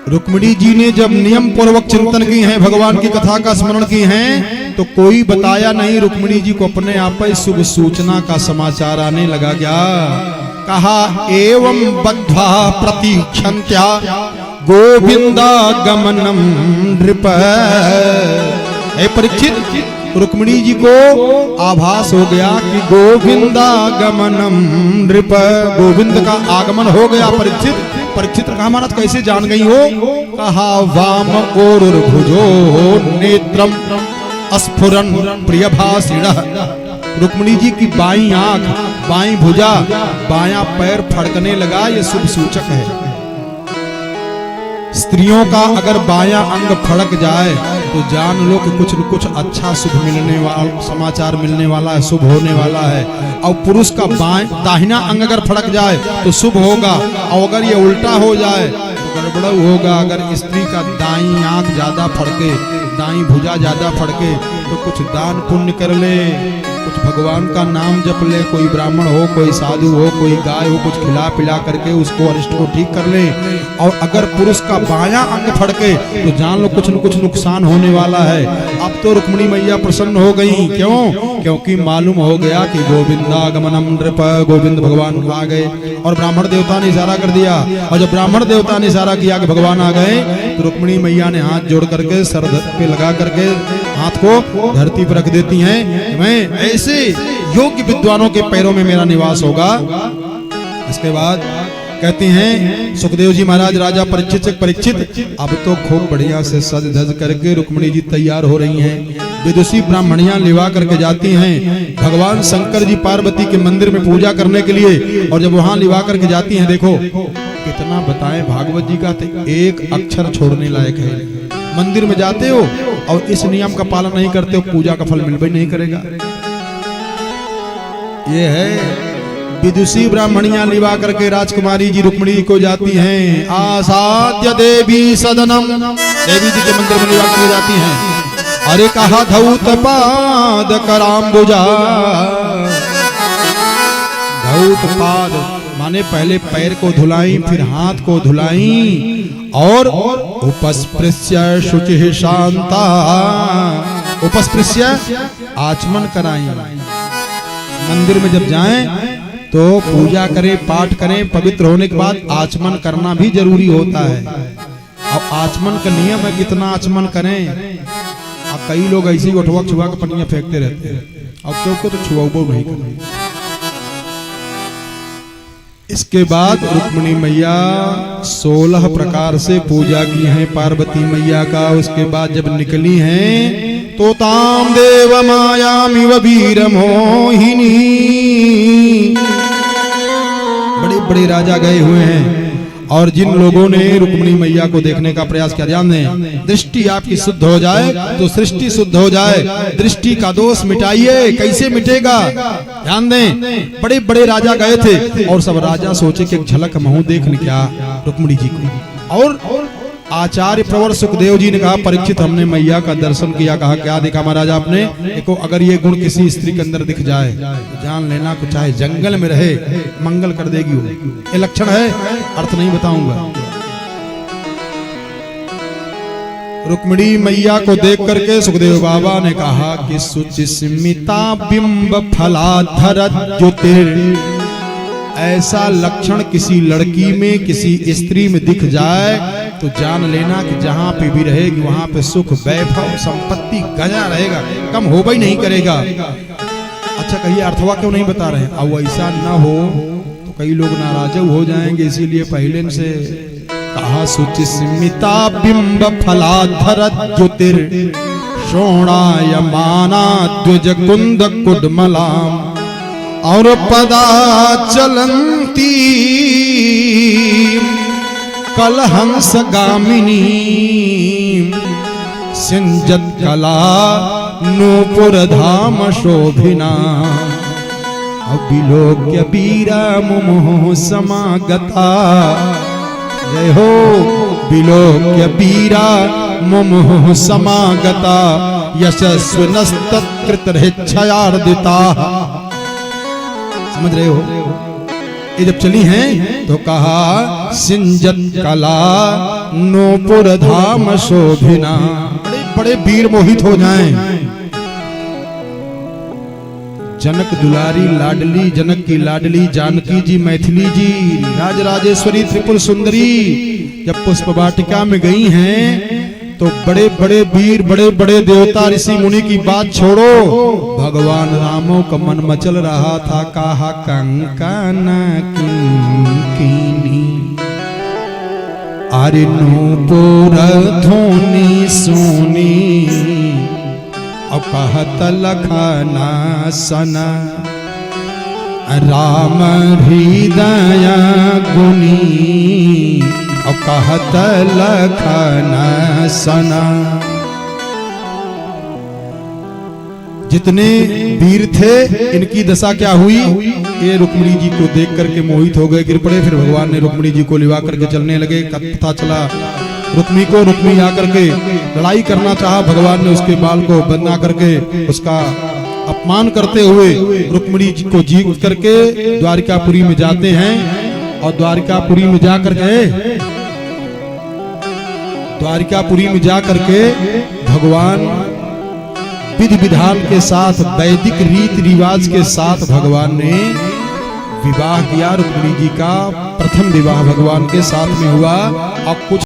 रुक्मिणी जी ने जब नियम पूर्वक चिंतन की है, भगवान की कथा का स्मरण की है, तो कोई बताया नहीं। रुक्मिणी जी को अपने आप ही शुभ सूचना का समाचार आने लगा। क्या कहा? एवं बद्ध्वा प्रतीक्षन्त्या गोविंदागमनम नृप। हे परीक्षित, रुक्मिणी जी को आभास हो गया कि गोविंदागमनम नृप, गोविंद का आगमन हो गया। परीक्षित कहा महाराज कैसे जान गई हो? कहा वाम ओरुर्भुजो नेत्रम स्फुरन प्रियभाषिणः। रुक्मिणी जी की बाईं आंख, बाईं भुजा, बायां पैर फड़कने लगा, ये शुभ सूचक है। स्त्रियों का अगर बायां अंग फड़क जाए तो जान लो कि कुछ न कुछ अच्छा शुभ मिलने वाला, समाचार मिलने वाला है, शुभ होने वाला है। और पुरुष का दाहिना अंग अगर फड़क जाए तो शुभ होगा, और अगर ये उल्टा हो जाए तो गड़बड़ होगा। अगर स्त्री का दाईं आंख ज्यादा फड़के, दाईं भुजा ज्यादा फड़के, तो कुछ दान पुण्य कर ले, कुछ भगवान का नाम जप ले, कोई ब्राह्मण हो, कोई साधु हो, कोई गाय हो, कुछ खिला पिला करके उसको अरिष्ट को ठीक कर ले। और अगर पुरुष का बायां अंग फड़के तो जान लो कुछ न कुछ नुकसान होने वाला है। अब तो रुक्मिणी मैया प्रसन्न हो गई। क्यों? क्योंकि मालूम हो गया कि गोविंदागमनम नृप, गोविंद भगवान आ गए। और ब्राह्मण देवता ने इशारा कर दिया, और जब ब्राह्मण देवता ने इशारा किया कि भगवान आ गए, तो रुक्मिणी मैया ने हाथ जोड़ करके सर पे लगा करके हाथ को धरती पर रख देती हैं। मैं ऐसे योग्य विद्वानों के पैरों में मेरा निवास होगा। इसके बाद कहते हैं सुखदेव जी महाराज राजा परीक्षित से, परीक्षित अब तो खूब बढ़िया से सज धज करके रुक्मिणी जी तैयार हो रही हैं। विदुषी ब्राह्मणियां लिवा करके जाती हैं भगवान शंकर जी पार्वती के मंदिर में पूजा करने के लिए। और जब वहां लिवा करके जाती हैं, देखो कितना बताएं भागवत जी का, एक अक्षर छोड़ने लायक है। मंदिर में जाते हो और इस नियम का पालन नहीं करते हो, पूजा का फल मिल नहीं करेगा। ये है विदुषी ब्राह्मणियां लिवा करके राजकुमारी जी रुक्मिणी जी को जाती हैं। आसाद्य देवी सदनम, देवी जी के मंदिर में लिवा करके जाती हैं। अरे कहा धौत पाद कराम्बुजा, धौत पाद माने पहले पैर को धुलाई, फिर हाथ को धुलाई, और उपस्पृश्य शुचि शांता, उपस्पृश्य आचमन कराई। मंदिर में जब जाएं तो पूजा करें, पाठ करें, पवित्र होने के बाद आचमन करना भी जरूरी होता है। अब आचमन का नियम है, कितना आचमन करें। अब कई लोग ऐसे ही उठवा छुआ के पनिया फेंकते रहते हैं, अब क्यों तो छुआ नहीं करते। इसके बाद रुक्मिणी मैया 16 प्रकार से पूजा की है पार्वती मैया का। उसके बाद जब निकली हैं तो ताम देव मायामिव वीर मोहिनी, बड़े बड़े राजा गए हुए हैं। और जिन लोगों ने रुक्मिणी मैया को देखने का प्रयास किया, ध्यान दें, दृष्टि आपकी शुद्ध हो जाए तो सृष्टि शुद्ध हो जाए। दृष्टि का दोष मिटाइए, कैसे मिटेगा? ध्यान दें, बड़े बड़े राजा गए थे और सब राजा सोचे कि एक झलक महू देख ले क्या रुक्मिणी जी को। और आचार्य प्रवर सुखदेव जी ने कहा, परीक्षित हमने मैया का दर्शन किया। कहा क्या देखा महाराज आपने? देखो अगर ये गुण किसी स्त्री के अंदर दिख जाए तो जान लेना को चाहे जंगल में रहे मंगल कर देगी वो। ये लक्षण है, अर्थ नहीं बताऊंगा। रुक्मिणी मैया को देख करके सुखदेव बाबा ने कहा कि सुचिस्मिता बिंब फलाधर ज्योतिर, ऐसा लक्षण किसी लड़की में, किसी स्त्री में दिख जाए तो जान लेना कि जहां पे भी रहेगी वहां पे सुख, वैभव, संपत्ति गया रहेगा, कम हो ही नहीं करेगा। अच्छा कहिए अर्थवा क्यों नहीं बता रहे? अब ऐसा ना हो तो कई लोग नाराज हो जाएंगे, इसीलिए पहले से कहा सुचिस्मिता बिंब फलाधर ज्योतिर शोणायमाना द्विज कुंद कुडमलाम, और पदा चलंती कलहंस गामिनी सिंजत कला नूपुर धाम शोभिना, अभिलोक्य बीरा मुमोह समागता। जय हो विलोक्य बीरा मुमोह समागता, यशस्विनस्तत्कृतहृच्छयार्दिता। समझ रहे हो? ये जब चली हैं तो कहा सिंजत कला नूपुर धाम शोभिना। बड़े बड़े वीर मोहित हो जाएं। जनक दुलारी लाडली, जनक की लाडली जानकी जी मैथिली जी राजराजेश्वरी त्रिपुर सुंदरी जब पुष्प वाटिका में गई हैं तो बड़े बड़े वीर, बड़े बड़े देवता, ऋषि मुनि की बात छोड़ो, भगवान रामों का मन मचल रहा था। कहा कंकन किंकिनी अरे नूपुर धोनी सोनी और कहत लखना सना राम हृदय गुनी और कहत लखना सना। जितने वीर थे इनकी दशा क्या हुई, ये रुक्मिणी जी को देख करके मोहित हो गए, गिर पड़े। फिर भगवान ने रुक्मिणी जी को लिवा करके चलने लगे। पता चला रुक्मिणी आकर के लड़ाई करना चाहा, भगवान ने उसके बाल को बंधा करके उसका अपमान करते हुए रुक्मिणी जी को जीत करके द्वारिकापुरी में जाते हैं। और द्वारिकापुरी में जा करके भगवान विधि विधान के साथ, वैदिक रीति रिवाज के साथ भगवान ने विवाह किया। रुक्मिणी जी का प्रथम विवाह भगवान के साथ में हुआ। और कुछ